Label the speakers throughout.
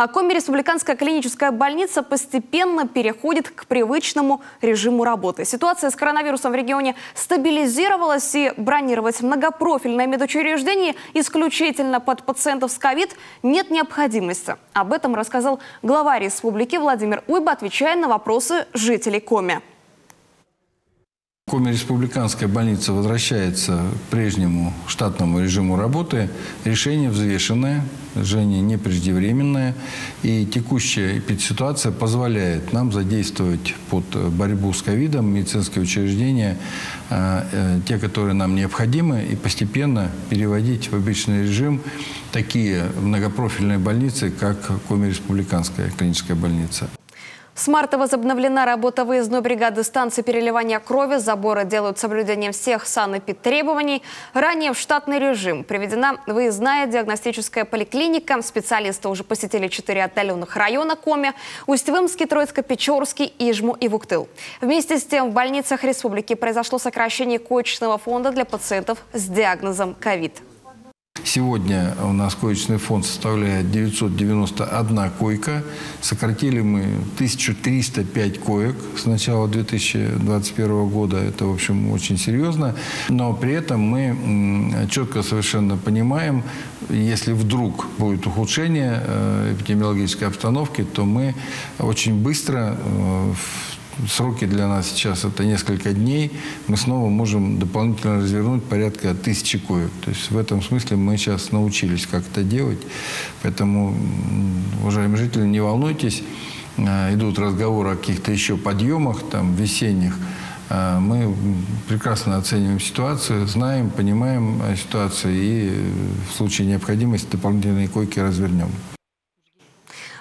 Speaker 1: А Коми республиканская клиническая больница постепенно переходит к привычному режиму работы. Ситуация с коронавирусом в регионе стабилизировалась, и бронировать многопрофильное медучреждение исключительно под пациентов с ковид нет необходимости. Об этом рассказал глава республики Владимир Уйба, отвечая на вопросы жителей Коми.
Speaker 2: Коми республиканская больница возвращается к прежнему штатному режиму работы. Решение взвешенное, решение не преждевременное. И текущая эпидситуация позволяет нам задействовать под борьбу с ковидом медицинские учреждения, те, которые нам необходимы, и постепенно переводить в обычный режим такие многопрофильные больницы, как Коми республиканская клиническая больница.
Speaker 1: С марта возобновлена работа выездной бригады станции переливания крови. Заборы делают с соблюдением всех санэпидтребований. Ранее в штатный режим приведена выездная диагностическая поликлиника. Специалисты уже посетили 4 отдаленных района Коми: Усть-Вымский, Троицко-Печорский, Ижму и Вуктыл. Вместе с тем в больницах республики произошло сокращение коечного фонда для пациентов с диагнозом ковид.
Speaker 2: Сегодня у нас коечный фонд составляет 991 койка. Сократили мы 1305 коек с начала 2021 года. Это, в общем, очень серьезно. Но при этом мы четко совершенно понимаем, если вдруг будет ухудшение эпидемиологической обстановки, то мы очень быстро, сроки для нас сейчас это несколько дней, мы снова можем дополнительно развернуть порядка 1000 коек. То есть в этом смысле мы сейчас научились как это делать. Поэтому, уважаемые жители, не волнуйтесь. Идут разговоры о каких-то еще подъемах, там, весенних. Мы прекрасно оцениваем ситуацию, знаем, понимаем ситуацию и в случае необходимости дополнительные койки развернем.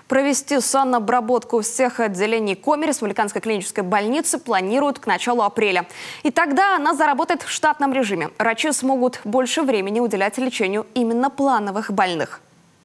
Speaker 1: Провести санобработку всех отделений Коми республиканской клинической больницы планируют к началу апреля. И тогда она заработает в штатном режиме. Врачи смогут больше времени уделять лечению именно плановых больных.